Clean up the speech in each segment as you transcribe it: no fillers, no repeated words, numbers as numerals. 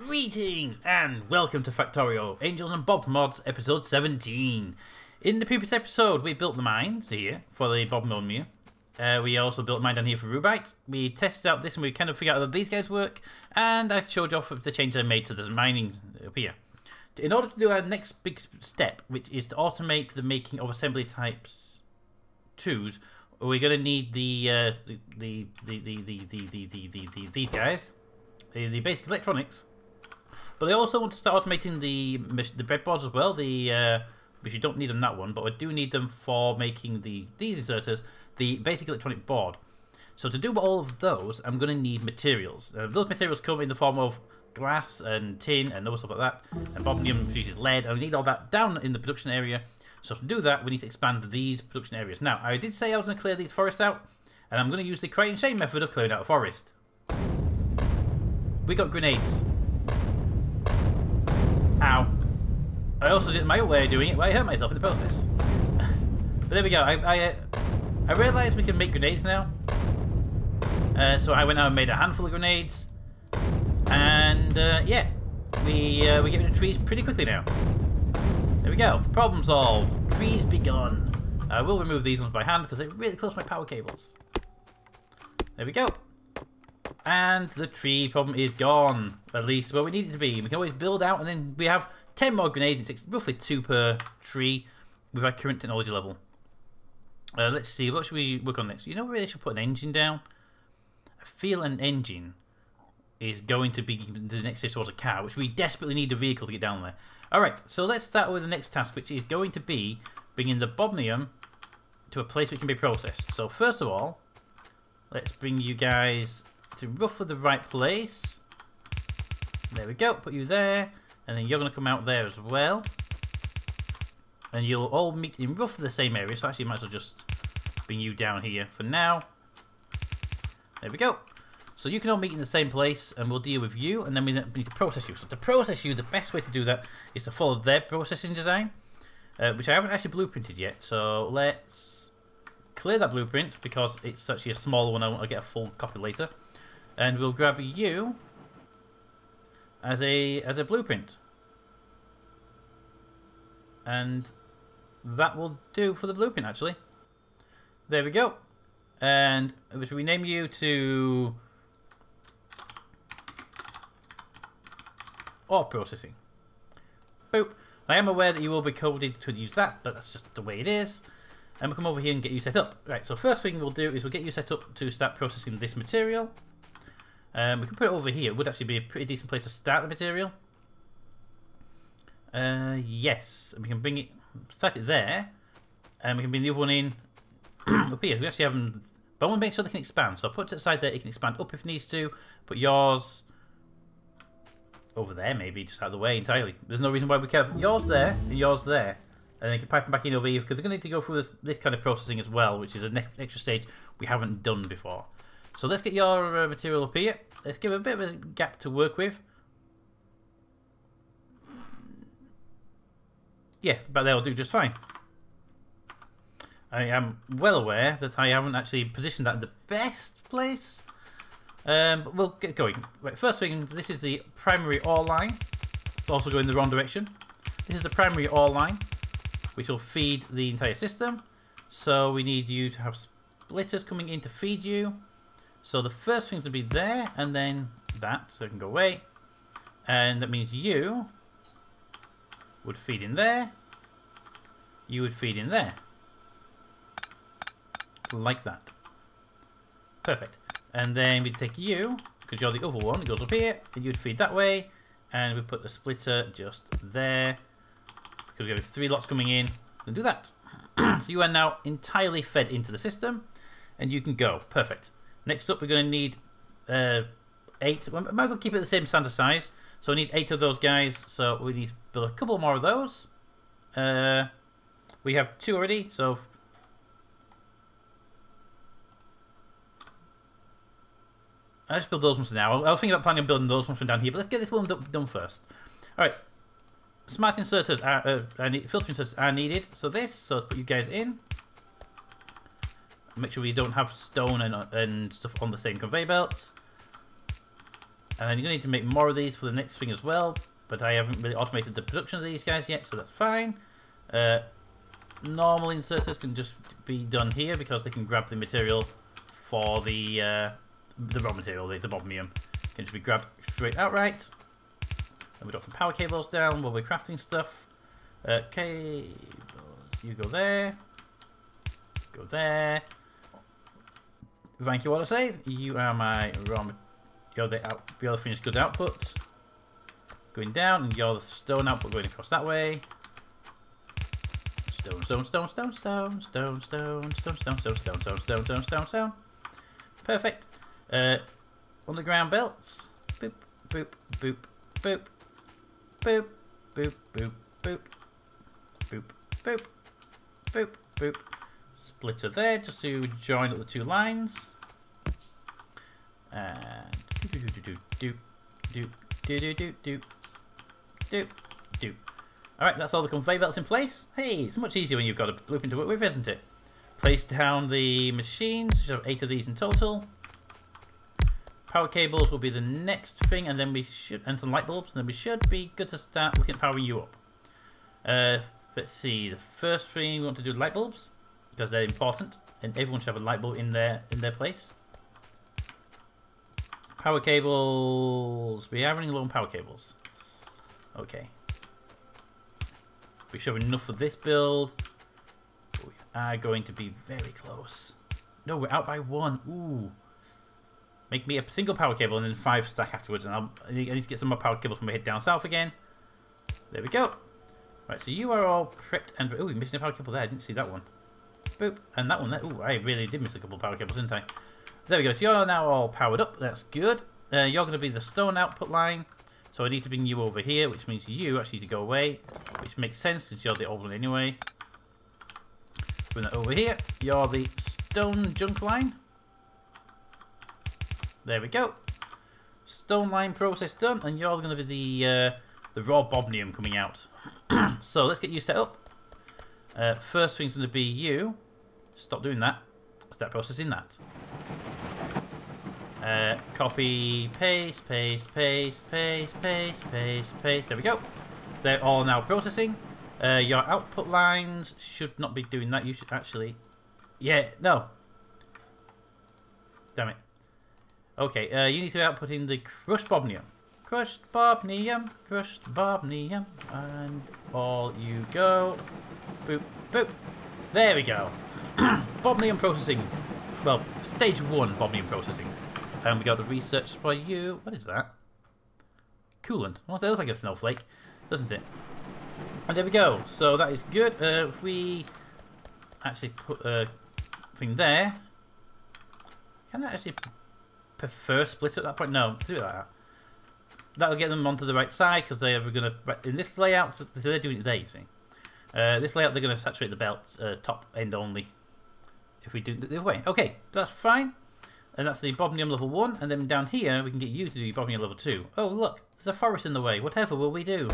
Greetings and welcome to Factorio, Angels and Bob Mods, episode 17. In the previous episode, we built the mines here for the Bob Mod Mine. We also built a mine down here for Rubite. We tested out this and we kind of figured out that these guys work. And I showed you off the changes I made to this mining up here. In order to do our next big step, which is to automate the making of assembly types 2s, we're going to need these guys, the basic electronics. But I also want to start automating the breadboards as well. Which you don't need on that one, but I do need them for making these inserters, the basic electronic board. So to do all of those, I'm going to need materials. Those materials come in the form of glass and tin and other stuff like that. And Bobnium produces lead. And we need all that down in the production area. So to do that, we need to expand these production areas. Now, I did say I was going to clear these forests out, and I'm going to use the crate and chain method of clearing out a forest. We got grenades. Ow. I also did my own way of doing it, but I hurt myself in the process. But there we go. I realised we can make grenades now. So I went out and made a handful of grenades. And yeah, we get rid of trees pretty quickly now. There we go. Problem solved. Trees begun. I will remove these ones by hand because they're really close to my power cables. There we go. And the tree problem is gone. At least where we need it to be. We can always build out, and then we have 10 more grenades. It takes roughly 2 per tree with our current technology level. Let's see, what should we work on next? You know, we really should put an engine down. I feel an engine is going to be the next stage towards a car, which we desperately need a vehicle to get down there. Alright, so let's start with the next task, which is going to be bringing the Bobnium to a place which can be processed. So first of all, let's bring you guys to roughly the right place. There we go, put you there. And then you're going to come out there as well. And you'll all meet in roughly the same area. So actually, might as well just bring you down here for now. There we go. So you can all meet in the same place, and we'll deal with you. And then we need to process you. So to process you, the best way to do that is to follow their processing design, which I haven't actually blueprinted yet. So let's clear that blueprint because it's actually a smaller one. I want to get a full copy later. And we'll grab you as a blueprint, and that will do for the blueprint actually. There we go. And if we name you to ore processing, boop. I am aware that you will be coded to use that, but that's just the way it is. And we'll come over here and get you set up. Right, so first thing we'll do is we'll get you set up to start processing this material. We can put it over here. It would actually be a pretty decent place to start the material. Yes, and we can bring it, start it there, and we can bring the other one in up here. We actually have them, but I want to make sure they can expand. So I'll put it to the side there. It can expand up if it needs to. Put yours over there, maybe just out of the way entirely. There's no reason why we can't have yours there and yours there, and then you can pipe them back in over here because they're going to need to go through this kind of processing as well, which is an extra stage we haven't done before. So let's get your material up here. Let's give it a bit of a gap to work with. Yeah, but they'll do just fine. I am well aware that I haven't actually positioned that in the best place. But we'll get going. Right, first thing, this is the primary ore line. It's also going in the wrong direction. This is the primary ore line, which will feed the entire system. So we need you to have splitters coming in to feed you. So the first thing's going to be there, and then that, so it can go away. And that means you would feed in there. You would feed in there. Like that. Perfect. And then we'd take you, because you're the other one, it goes up here, and you'd feed that way. And we put the splitter just there. Because we have 3 lots coming in. And do that. So you are now entirely fed into the system, and you can go. Perfect. Next up, we're going to need 8. I might as well keep it the same standard size. So we need 8 of those guys. So we need to build a couple more of those. We have 2 already. So I'll just build those ones now. I was thinking about planning on building those ones from down here, but let's get this one done first. All right. Smart inserters filter inserters are needed. So so put you guys in. Make sure we don't have stone and stuff on the same conveyor belts. And then you're going to need to make more of these for the next thing as well. But I haven't really automated the production of these guys yet, so that's fine. Normal inserters can just be done here because they can grab the material for the raw material, the bobnium. Can just be grabbed straight outright. And we got some power cables down while we're crafting stuff. Cables, you go there. Go there. Thank you, autosave. You are my raw material. You're the finished goods output. Going down, and you're the stone output going across that way. Stone, stone, stone, stone, stone, stone, stone, stone, stone, stone, stone, stone, stone, stone, stone, stone. Perfect. Underground belts. Boop, boop, boop, boop, boop, boop, boop, boop, boop, boop, boop, boop. Splitter there, just to join up the two lines. And do do do do do do do do do do do. Alright, that's all the conveyor belts in place. Hey, it's much easier when you've got a blueprint to work with, isn't it? Place down the machines. We have 8 of these in total. Power cables will be the next thing, and then we should, and some light bulbs, and then we should be good to start looking at powering you up. Let's see. The first thing we want to do is light bulbs because they're important, and everyone should have a light bulb in their place. Power cables. We are running low on power cables. Okay. We should have enough for this build. But we are going to be very close. No, we're out by 1. Ooh. Make me a single power cable and then 5 stack afterwards. And I need to get some more power cables when we head down south again. There we go. Right, so you are all prepped and... Ooh, we're missing a power cable there. I didn't see that one. Boop. And that one there. Ooh, I really did miss a couple of power cables, didn't I? There we go. So you're now all powered up. That's good. You're going to be the stone output line. So I need to bring you over here, which means you actually need to go away. Which makes sense since you're the old one anyway. Bring that over here. You're the stone junk line. There we go. Stone line process done. And you're going to be the raw bobnium coming out. So let's get you set up. First thing's going to be you. Stop doing that. Start processing that. Copy, paste, paste, paste, paste, paste, paste, paste. There we go. They're all now processing. Your output lines should not be doing that. You should actually... Yeah, no. Damn it. Okay, you need to output in the crushed bobnium. Crushed bobnium, crushed bobnium. And all you go. Boop, boop. There we go. Bobnium processing. Well, stage 1 bobnium processing. And we got the research for you. What is that? Coolant. Well, that looks like a snowflake, doesn't it? And there we go. So that is good. If we actually put a thing there, can I actually prefer split at that point? No, do it like that. That'll get them onto the right side because they are going to, in this layout, so they're doing it there, you see. This layout, they're going to saturate the belt top end only. If we do it the other way. Okay, that's fine. And that's the bobnium level 1. And then down here, we can get you to do bobnium level 2. Oh, look. There's a forest in the way. Whatever will we do?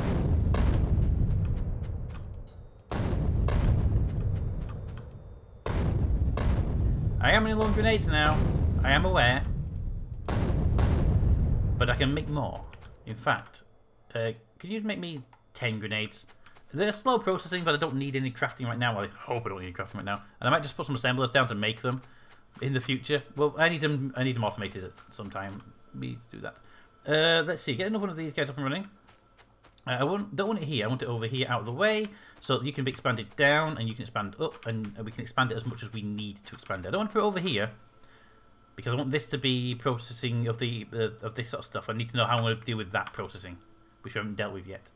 I am running low on grenades now. I am aware. But I can make more. In fact, can you make me 10 grenades? They're slow processing, but I don't need any crafting right now. Well, I hope I don't need crafting right now. And I might just put some assemblers down to make them in the future. Well, I need them automated at some time. We do that. Let's see. Get another one of these guys up and running. I don't want it here. I want it over here, out of the way, so that you can be expanded down and you can expand up, and we can expand it as much as we need to expand it. I don't want to put it over here because I want this to be processing of the of this sort of stuff. I need to know how I'm going to deal with that processing, which we haven't dealt with yet.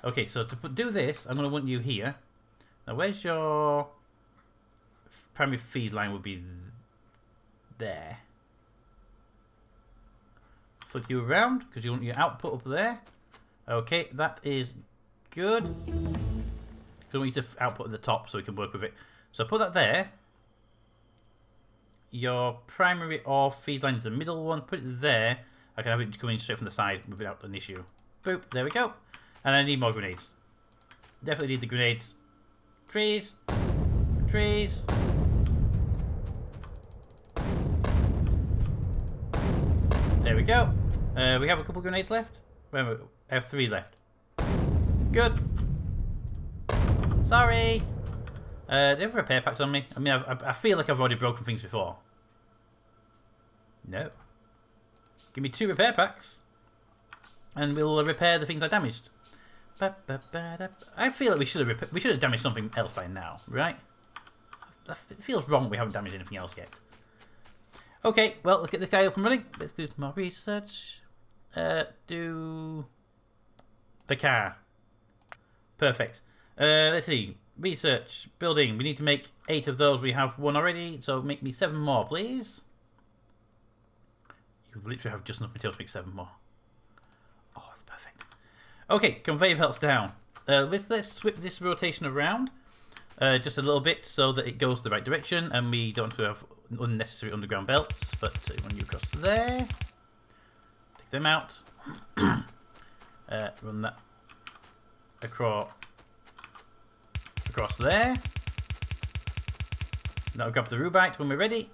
Okay, so to do this, I'm going to want you here. Now, where's your primary feed line? Would be there. Flip you around because you want your output up there. Okay, that is good. I want you to output at the top so we can work with it. So put that there. Your primary or feed line is the middle one. Put it there. I can have it coming straight from the side without an issue. Boop, there we go. And I need more grenades. Definitely need the grenades. Trees. Trees. There we go. We have a couple grenades left. Wait, I have 3 left. Good. Sorry. Do you have repair packs on me? I mean, I feel like I've already broken things before. No. Give me 2 repair packs, and we'll repair the things I damaged. I feel like we should have damaged something else by now, right? It feels wrong we haven't damaged anything else yet. Okay, well, let's get this guy up and running. Let's do some more research. Do the car. Perfect. Let's see. Research. Building. We need to make 8 of those. We have 1 already, so make me 7 more, please. You literally have just enough material to make 7 more. Oh, that's perfect. Okay, conveyor belts down. Let's swip this rotation around just a little bit so that it goes the right direction and we don't have unnecessary underground belts. But when you across there, take them out. Run that across there. Now grab the Rubite when we're ready.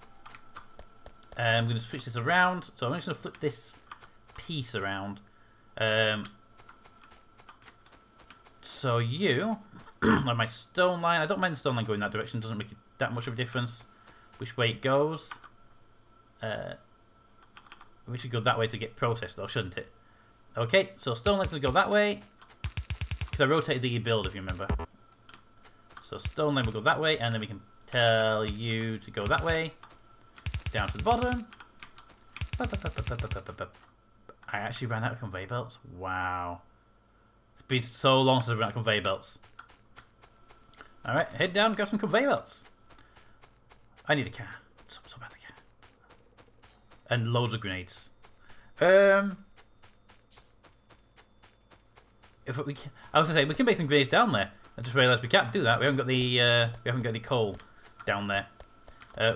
I'm going to switch this around. So I'm just going to flip this piece around. So you, like my stone line, I don't mind the stone line going that direction, doesn't make that much of a difference which way it goes. We should go that way to get processed though, shouldn't it? Okay, so stone line's going to go that way, because I rotated the build if you remember. So stone line will go that way, and then we can tell you to go that way, down to the bottom. I actually ran out of conveyor belts. Wow. It's been so long since I've run out of conveyor belts. Alright, head down and grab some conveyor belts. I need a car. So bad a car. And loads of grenades. If we can, I was gonna say we can make some grenades down there. I just realised we can't do that. We haven't got the we haven't got any coal down there.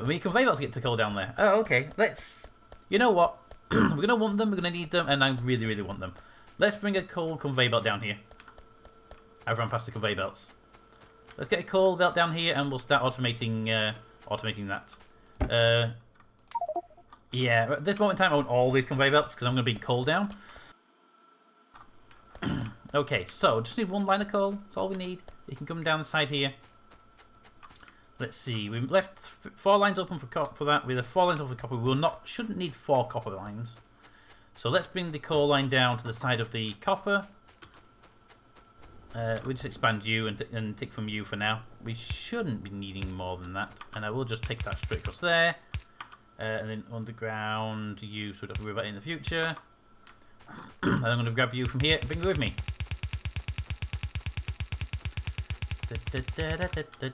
We need conveyor belts to get the coal down there. Oh, okay. Let's. You know what? We're gonna want them. We're gonna need them, and I really, really want them. Let's bring a coal conveyor belt down here. I've run past the conveyor belts. Let's get a coal belt down here, and we'll start automating that. Yeah. At this moment in time, I want all these conveyor belts because I'm gonna bring coal down. Okay, so just need 1 line of coal. That's all we need. You can come down the side here. Let's see. We left 4 lines open for that. We have 4 lines open for copper. We shouldn't need 4 copper lines. So let's bring the coal line down to the side of the copper. We'll just expand you and take from you for now. We shouldn't be needing more than that. And I will just take that straight across there. And then underground you so we don't have to worry about it in the future. And I'm going to grab you from here and bring you with me.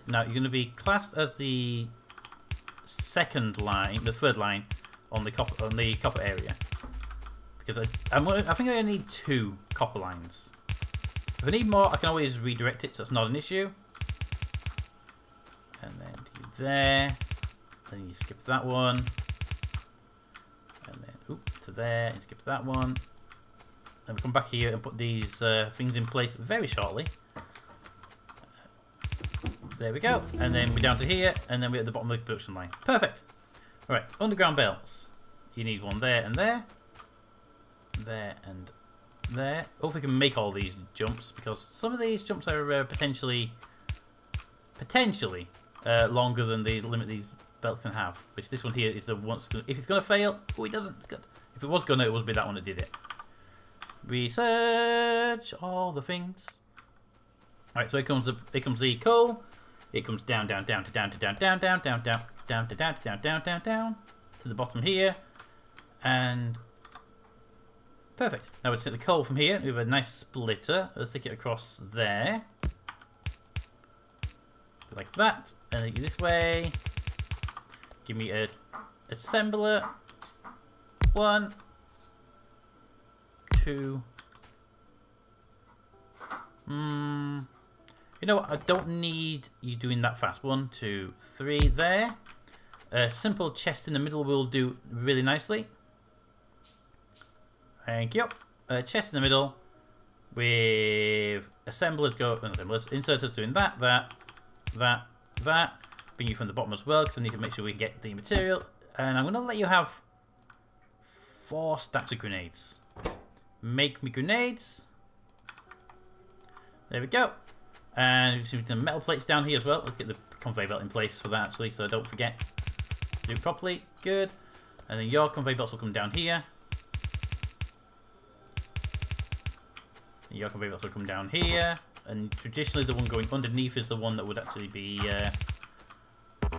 Now you're going to be classed as the 2nd line, the 3rd line on the copper area, because I think I only need 2 copper lines. If I need more, I can always redirect it, so it's not an issue. And then to there, then you skip that one, and then to there, and skip that one. Then we come back here and put these things in place very shortly. There we go, and then we're down to here, and then we're at the bottom of the production line. Perfect. All right, underground belts. You need 1 there and there, there and there. Hope we can make all these jumps because some of these jumps are potentially longer than the limit these belts can have. Which this one here is the one. If it's gonna fail, oh, it doesn't. Good. If it was gonna, it would be that one that did it. Research all the things. All right, so here comes the coal. It comes down to the bottom here, and perfect. Now we'll take the coal from here. We have a nice splitter. Let's take it across there, like that, and then this way. Give me a assembler. 1, 2. You know what? I don't need you doing that fast. 1, 2, 3 there. A simple chest in the middle will do really nicely. Thank you. A chest in the middle with assemblers inserters doing that. Bring you from the bottom as well because I need to make sure we can get the material. And I'm going to let you have 4 stacks of grenades. Make me grenades. There we go. And we've seen some metal plates down here as well. Let's get the conveyor belt in place for that actually, so I don't forget. Do it properly. Good. And then your conveyor belts will come down here. And your conveyor belts will come down here. And traditionally the one going underneath is the one that would actually be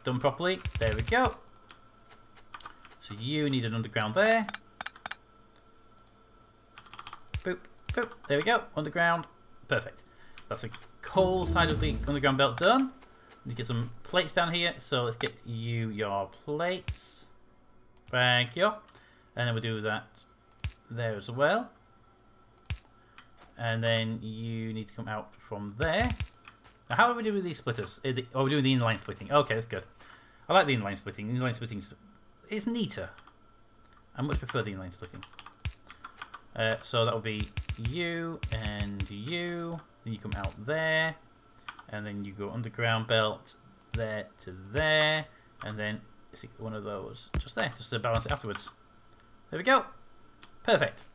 done properly. There we go. So you need an underground there. Boop, boop. There we go. Underground. Perfect. That's the coal side of the underground belt done. We get some plates down here. So let's get you your plates. Thank you. And then we'll do that there as well. And then you need to come out from there. Now, how do we do with these splitters? Oh, we're doing the inline splitting. Okay, that's good. I like the inline splitting. The inline splitting is neater. I much prefer the inline splitting. So that will be you and you. Then you come out there. And then you go underground belt there to there. And then see one of those just there, just to balance it afterwards. There we go. Perfect.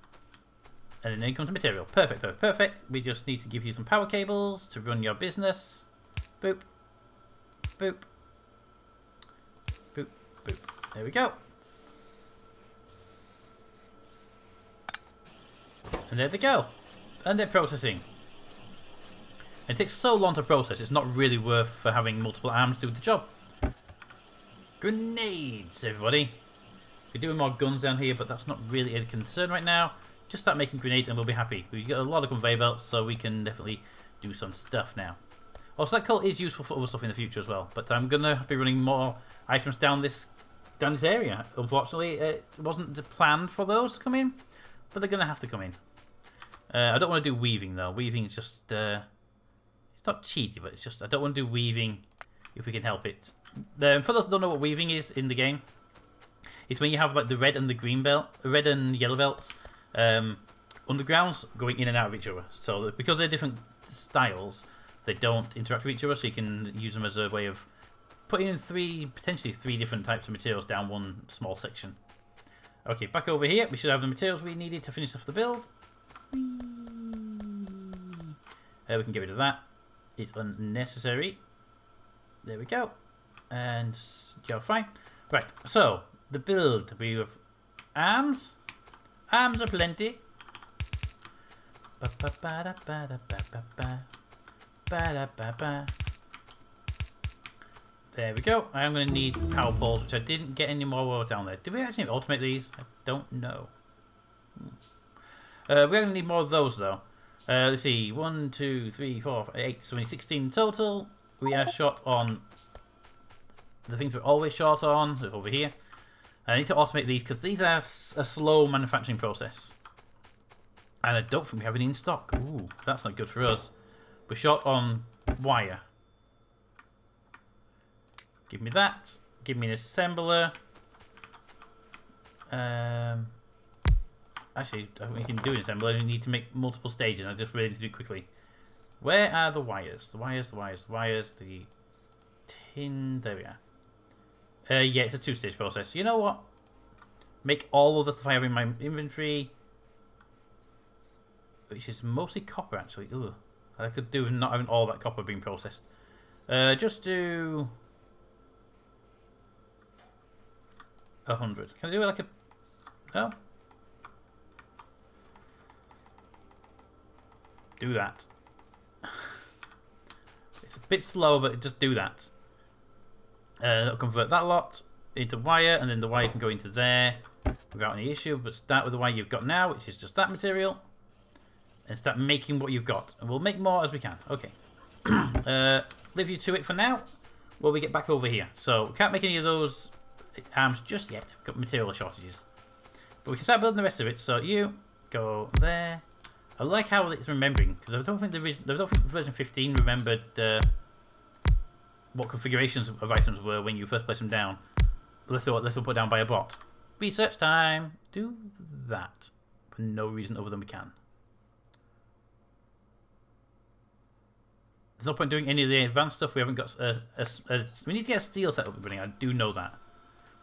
And then you come to material. Perfect, perfect, perfect. We just need to give you some power cables to run your business. Boop. Boop. Boop. Boop. There we go. And there they go. And they're processing. It takes so long to process, it's not really worth having multiple arms do the job. Grenades, everybody. We're doing more guns down here, but that's not really a concern right now. Just start making grenades and we'll be happy. We've got a lot of conveyor belts, so we can definitely do some stuff now. Also, that coal is useful for other stuff in the future as well. But I'm going to be running more items down this area. Unfortunately, it wasn't planned for those to come in, but they're going to have to come in. I don't want to do weaving, though. Weaving is just... it's not cheaty, but it's just... I don't want to do weaving if we can help it. For those who don't know what weaving is in the game, it's when you have like the red and the green belt, red and yellow belts, undergrounds going in and out of each other. So because they're different styles, they don't interact with each other. So you can use them as a way of putting in potentially three different types of materials down one small section. Okay, back over here, we should have the materials we needed to finish off the build. We can get rid of that. It's unnecessary. There we go. And you're fine. Right, so the build, we have arms. Arms are plenty. There we go. I'm going to need power poles, which I didn't get any more while I was down there. Did we actually automate these? I don't know. We're going to need more of those, though. Let's see. 1, 2, 3, 4, 5, 8. So we need 16 in total. We are short on the things we're always short on. Over here. I need to automate these because these are a slow manufacturing process. And I don't think we have any in stock. Ooh, that's not good for us. We're short on wire. Give me that. Give me an assembler. Actually, I think we can do an assembler. We need to make multiple stages. I just really need to do it quickly. Where are the wires? The wires, the wires, the wires, the tin. There we are. Yeah, it's a two-stage process. You know what? Make all of the stuff I have in my inventory, which is mostly copper, actually. Ugh. I could do with not having all that copper being processed. Just do 100. Can I do it like a... No? Do that. It's a bit slow, but just do that. That'll convert that lot into wire, and then the wire can go into there without any issue. But start with the wire you've got now, which is just that material, and start making what you've got. And we'll make more as we can. Okay. Leave you to it for now while we get back over here. So we can't make any of those arms just yet. We've got material shortages. But we can start building the rest of it. So you go there. I like how it's remembering, because I don't think version 15 remembered what configurations of items were when you first placed them down. But let's put down by a bot. Research time. Do that for no reason other than we can. There's no point doing any of the advanced stuff. We haven't got we need to get a steel setup running. I do know that.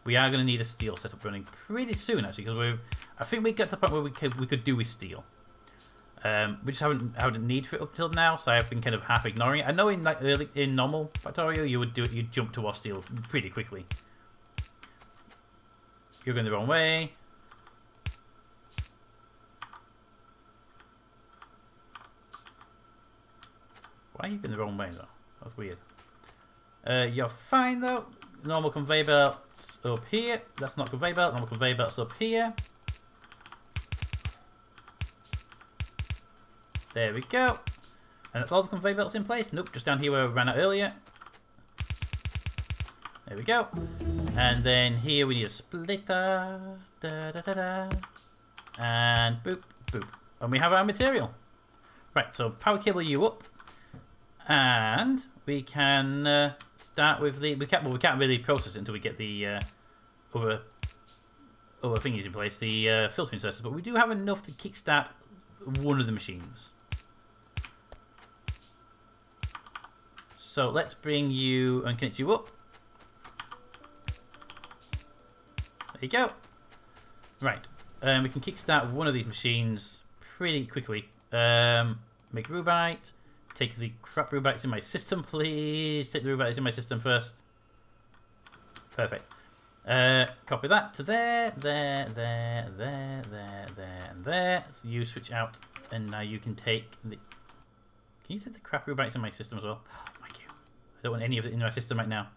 We are going to need a steel setup running pretty soon, actually, because I think we get to the point where we could do with steel. We just haven't had a need for it up till now, so I've been kind of half ignoring it. I know in like in normal Factorio you would do it, you'd jump towards steel pretty quickly. You're going the wrong way. Why are you going the wrong way though? That's weird. You're fine though. Normal conveyor belts up here. That's not conveyor belt. Normal conveyor belts up here. There we go. And that's all the conveyor belts in place. Nope, just down here where I ran out earlier. There we go. And then here we need a splitter. Da, da, da, da. And boop, boop. And we have our material. Right, so power cable you up. And we can start with the... We can't really process it until we get the other thingies in place, the filtering sensors. But we do have enough to kickstart one of the machines. So let's bring you and connect you up. There you go. Right. We can kickstart one of these machines pretty quickly. Make Rubite. Take the crap Rubites in my system, please. Take the Rubites in my system first. Perfect. Copy that to there, there, and there. So you switch out, and now you can take the... Can you take the crap Rubites in my system as well? Oh, thank you. I don't want any of it in my system right now.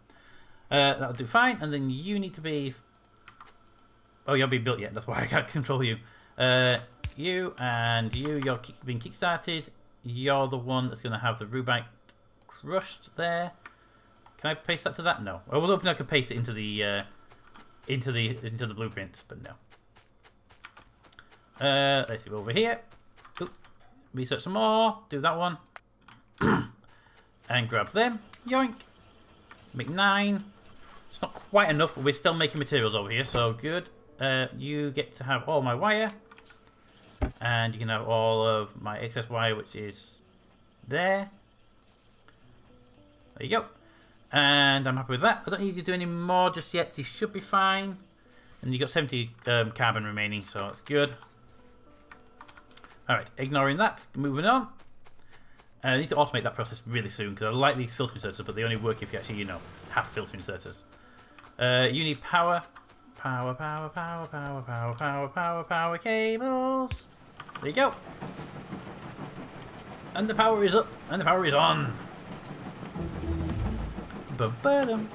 That'll do fine, and then you need to be... Oh, you're being built yet, that's why I can't control you. You and you, you're being kickstarted. You're the one that's going to have the Rubite crushed there. Can I paste that to that? No. I was hoping I could paste it into the blueprint, but no. Let's see over here. Oop. Research some more. Do that one. And grab them. Yoink. Make 9. It's not quite enough, but we're still making materials over here, so good. You get to have all my wire. And you can have all of my excess wire, which is there. There you go. And I'm happy with that. I don't need to do any more just yet. You should be fine. And you've got 70 carbon remaining, so that's good. Alright, ignoring that, moving on. I need to automate that process really soon, because I like these filtering inserters, but they only work if you actually, have filtering inserters. You need power. Power cables. There you go. And the power is up, and the power is on. Ba-ba-dum.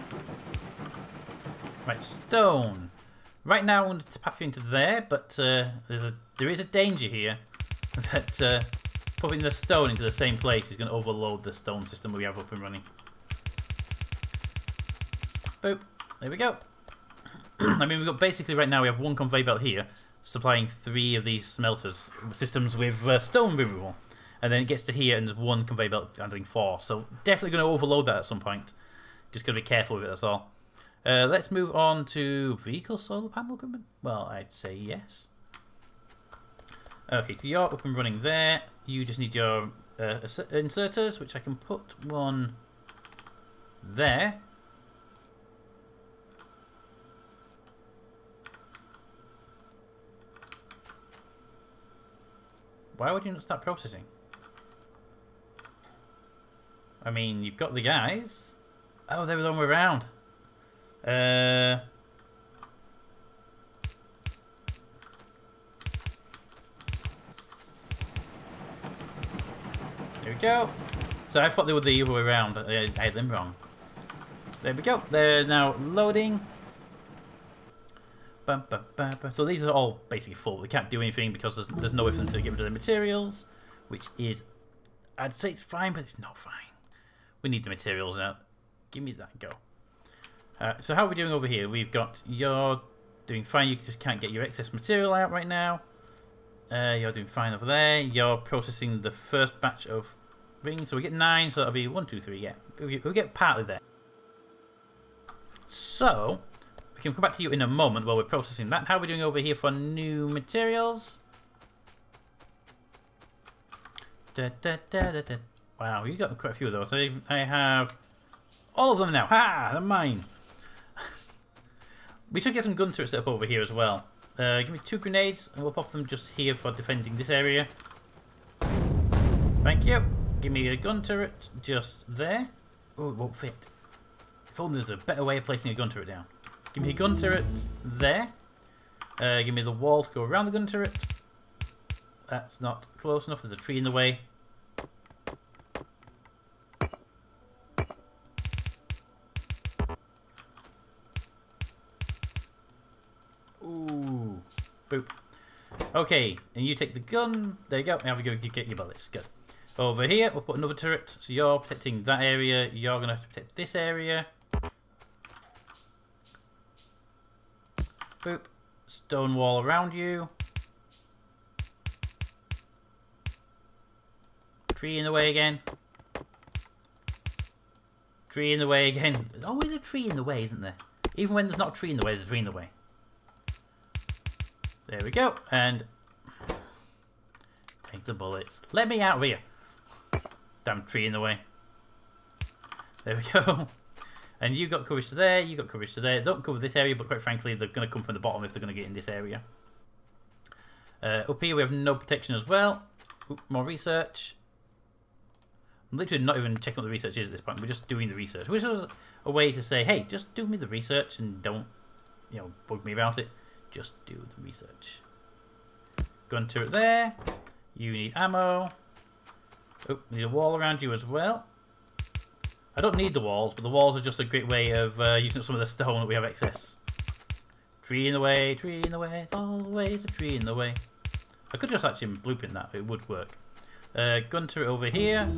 Right, stone. Right now I want to tap you into there, but there is a danger here that putting the stone into the same place is going to overload the stone system we have up and running. Boop. There we go. I mean, we've got basically right now we have one conveyor belt here supplying 3 of these smelters systems with stone removal, and then it gets to here and there's one conveyor belt handling 4. So definitely going to overload that at some point. Just got to be careful with it. That's all. Let's move on to vehicle solar panel equipment. Well, I'd say yes. Okay, so you're up and running there. You just need your inserters, which I can put one there. Why would you not start processing? I mean, you've got the guys. Oh, they were the wrong way around. There we go. So I thought they were the other way around. I had them wrong. There we go. They're now loading. So these are all basically full. They can't do anything because there's no way for them to get rid of the materials, which is, I'd say it's fine, but it's not fine. We need the materials now. Give me that, go. So how are we doing over here? We've got, you're doing fine. You just can't get your excess material out right now. You're doing fine over there. You're processing the first batch of rings. So we get 9, so that'll be 1, 2, 3, yeah. We'll get partly there. So we can come back to you in a moment while we're processing that. How are we doing over here for new materials? Wow, you got quite a few of those. I have all of them now. Ha! They're mine. We should get some gun turrets set up over here as well. Give me 2 grenades and we'll pop them just here for defending this area. Thank you. Give me a gun turret just there. Oh, it won't fit. If only there's a better way of placing a gun turret down. Give me a gun turret there. Give me the wall to go around the gun turret. That's not close enough. There's a tree in the way. Ooh. Boop. Okay, and you take the gun. There you go. Now we go to get your bullets. Good. Over here, we'll put another turret. So you're protecting that area. You're going to have to protect this area. Boop. Stone wall around you. Tree in the way again. Tree in the way again. There's always a tree in the way, isn't there? Even when there's not a tree in the way, there's a tree in the way. There we go. And take the bullets. Let me out of here. Damn tree in the way. There we go. And you got coverage to there, you got coverage to there. Don't cover this area, but quite frankly, they're going to come from the bottom if they're going to get in this area. Up here we have no protection as well. Oop, more research. I'm literally not even checking what the research is at this point. We're just doing the research, which is a way to say, hey, just do me the research and don't, you know, bug me about it. Just do the research. Gun turret there. You need ammo. Oh, need a wall around you as well. I don't need the walls, but the walls are just a great way of using some of the stone that we have excess. Tree in the way, it's always a tree in the way. I could just actually blueprint that, it would work. Gun turret over here.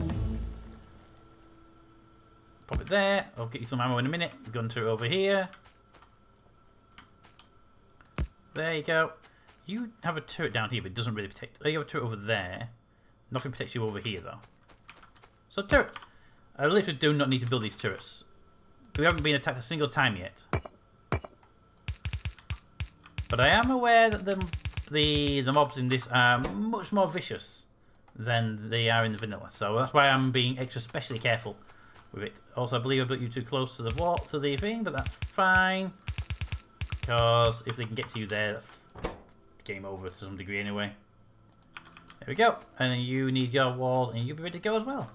Pop it there, I'll get you some ammo in a minute. Gun turret over here. There you go. You have a turret down here, but it doesn't really protect. Oh, you have a turret over there. Nothing protects you over here, though. So, turret. I literally do not need to build these turrets. We haven't been attacked a single time yet. But I am aware that the mobs in this are much more vicious than they are in the vanilla. So that's why I'm being extra specially careful with it. Also, I believe I built you too close to the wall, to the thing, but that's fine. Because if they can get to you there, that's game over to some degree anyway. There we go. And then you need your walls, and you'll be ready to go as well.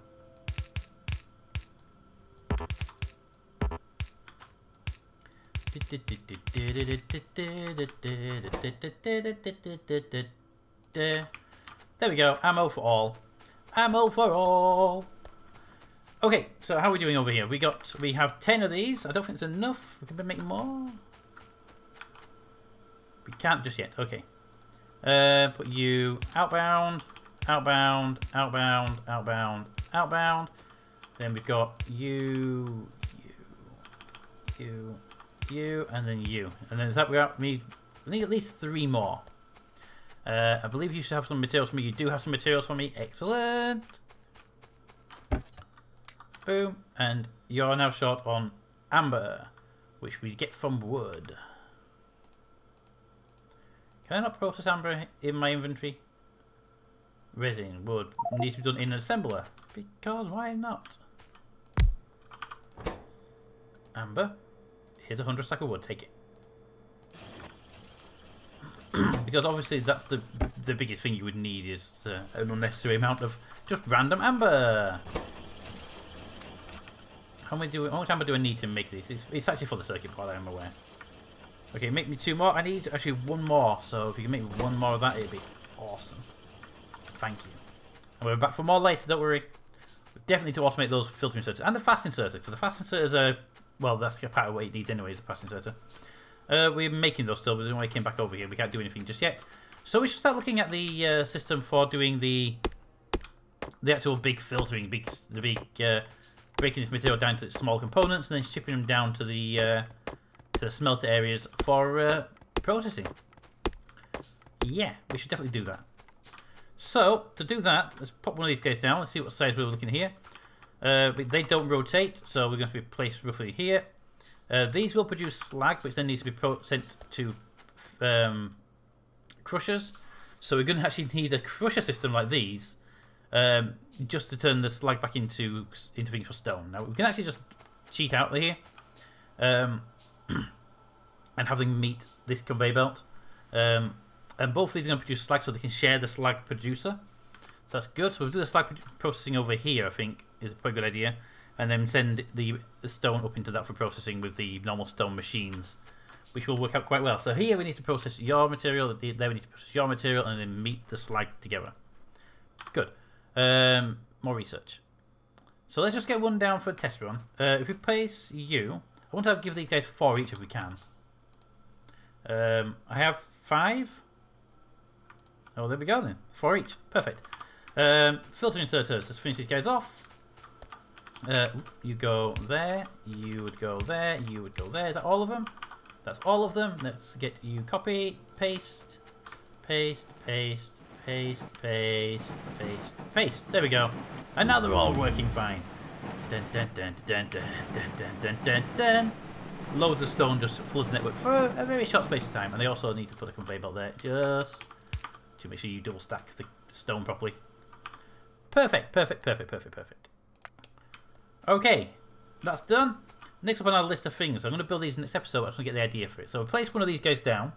There we go. Ammo for all. Ammo for all. Okay, so how are we doing over here? We have 10 of these. I don't think it's enough. We can make more. We can't just yet. Okay. Put you outbound, outbound, outbound, outbound, outbound. Then we've got you, and then you. And then is that we need at least 3 more. I believe you should have some materials for me. You do have some materials for me. Excellent. Boom. And you're now short on amber, which we get from wood. Can I not process amber in my inventory? Resin, wood, needs to be done in an assembler. Because why not? Amber. Here's 100 stack of wood, take it. Because obviously that's the biggest thing you would need is an unnecessary amount of just random amber. How much amber do I need to make this? It's actually for the circuit board, I am aware. Okay, make me 2 more. I need actually 1 more, so if you can make me 1 more of that, it'd be awesome. Thank you. And we're back for more later, don't worry. We definitely need to automate those filter inserters and the fast inserters, because the fast inserters are, well, that's part of what it needs anyway, is a fast inserter. We're making those still, but when I came back over here, we can't do anything just yet. So we should start looking at the system for doing the actual big filtering, breaking this material down to its small components and then shipping them down to the smelter areas for processing. Yeah, we should definitely do that. So to do that, let's pop one of these guys down. Let's see what size we're looking at here. But they don't rotate, so we're going to be placed roughly here. These will produce slag, which then needs to be sent to crushers. So we're going to actually need a crusher system like these, just to turn the slag back into things for stone. Now we can actually just cheat out here, and have them meet this conveyor belt. And both of these are going to produce slag, so they can share the slag producer. So that's good. So we'll do the slag processing over here, I think, is probably a good idea. And then send the stone up into that for processing with the normal stone machines, which will work out quite well. So here we need to process your material, there we need to process your material, and then meet the slag together. Good. More research. So let's just get one down for a test run. If we place you, I want to give these guys 4 each if we can. I have 5. Oh, there we go then. 4 each. Perfect. Filter inserters. Let's finish these guys off. You go there. You would go there. You would go there. Is that all of them? That's all of them. Let's get you copy, paste, paste, paste, paste, paste, paste, paste. There we go. And now they're all working fine. Dun, dun, dun, dun, dun, dun, dun, dun, dun. Loads of stone just floods the network for a very short space of time. And they also need to put a conveyor belt there just to make sure you double stack the stone properly. Perfect, perfect, perfect, perfect, perfect. Okay, that's done. Next up on our list of things, I'm going to build these in this episode. I just want to get the idea for it. So I'll place one of these guys down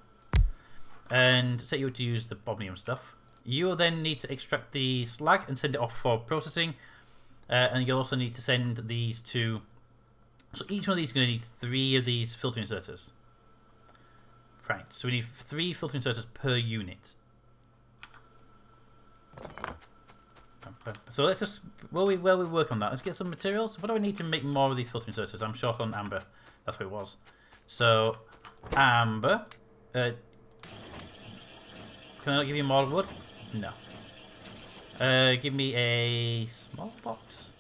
and set you up to use the bobnium stuff. You'll then need to extract the slag and send it off for processing. And you'll also need to send these to... So each one of these is going to need 3 of these filter inserters. Right, so we need 3 filter inserters per unit. So let's just, while we work on that, let's get some materials. What do I need to make more of these filter inserters? I'm short on amber. That's what it was. So, amber. Can I not give you more wood? No. Give me a small box.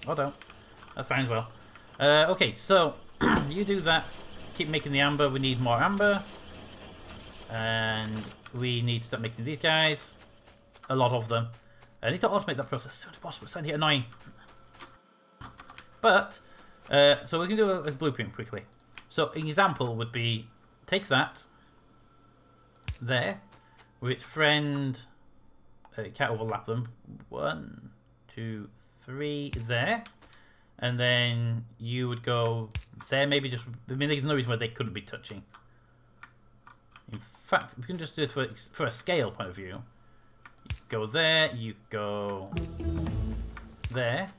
Oh, don't. That's fine as well. Okay, so you do that. Keep making the amber. We need more amber. And we need to start making these guys. A lot of them. I need to automate that process as soon as possible. It's starting to get annoying. But, so we can do a blueprint quickly. So, an example would be, take that, there, with its friend, can't overlap them, 1, 2, 3, there. And then you would go there, maybe just, I mean, there's no reason why they couldn't be touching. In fact, we can just do this for a scale point of view. You go there, you go there.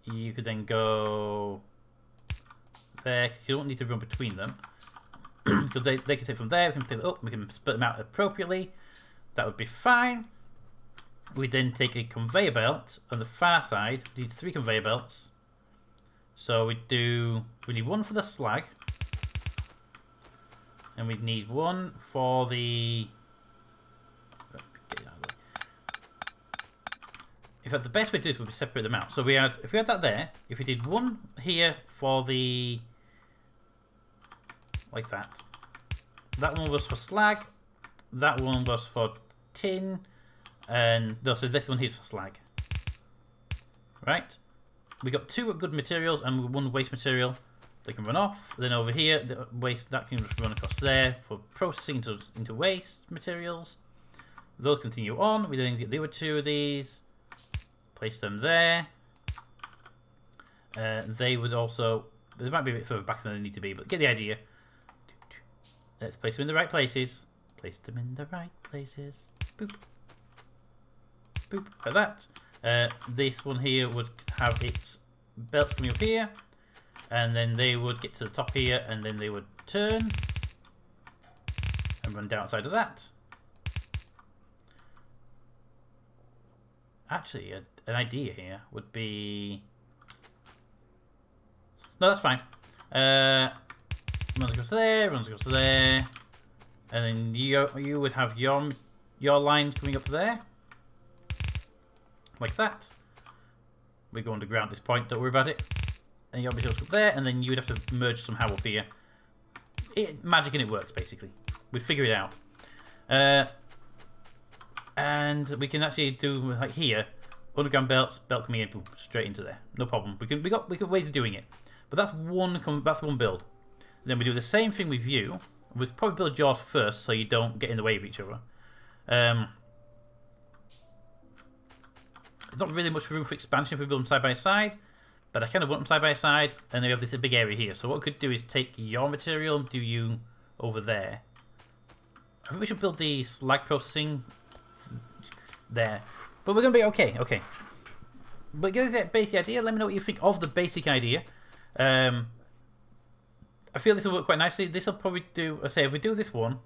You could then go there, because you don't need to run between them. Because they can take from there, we can take it up, we can split them out appropriately. That would be fine. We then take a conveyor belt on the far side. We need 3 conveyor belts. So we need 1 for the slag. And we need 1 for the... In fact, the best way to do it would be separate them out. So we had, if we had that there, if we did 1 here for the... Like that. That one was for slag. That one was for tin. And no, so this one here is for slag. Right? We got 2 good materials and 1 waste material. They can run off. Then over here, the waste that can just run across there for processing into waste materials. Those continue on. We then get the other 2 of these. Place them there. They would also... They might be a bit further back than they need to be, but get the idea. Let's place them in the right places. Place them in the right places. Boop. Boop. Like that. This one here would have its belts coming up here. And then they would get to the top here, and then they would turn and run down outside of that. Actually, an idea here would be... No, that's fine. Runs across there, runs across there, and then you would have your lines coming up there, like that. We go underground at this point. Don't worry about it. And your materials up there, and then you would have to merge somehow up here. Magic and it works, basically. We'd figure it out. And we can actually do, like here, underground belts, belt coming in, boom, straight into there. No problem. We got ways of doing it. But that's one build. Then we do the same thing with you. We'll probably build yours first, so you don't get in the way of each other. There's not really much room for expansion if we build them side by side. But I kind of want them side by side, and then we have this big area here. So what we could do is take your material and do you over there. I think we should build the slag processing there. But we're going to be okay. Okay. But get that basic idea. Let me know what you think of the basic idea. I feel this will work quite nicely. This will probably do... I say, if we do this one,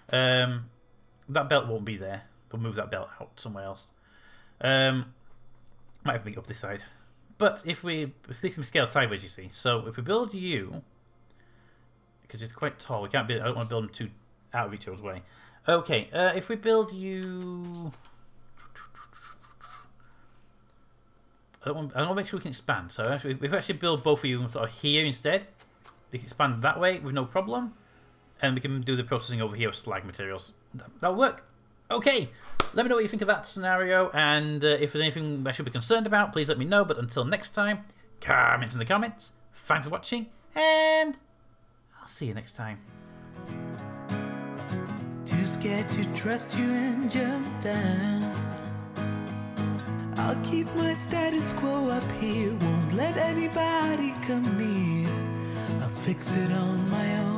that belt won't be there. We'll move that belt out somewhere else. Might have to be up this side. But if this can be scaled sideways, you see. So if we build you... Because it's quite tall. We can't build... I don't want to build them too out of each other's way. Okay, if we build you... I want to make sure we can expand. So if we actually build both of you sort of here instead, they can expand that way with no problem. And we can do the processing over here with slag materials. That'll work. Okay, let me know what you think of that scenario. And if there's anything I should be concerned about, please let me know. But until next time, comments in the comments. Thanks for watching. And I'll see you next time. Too scared to trust you and jump down. I'll keep my status quo up here, won't let anybody come near. I'll fix it on my own.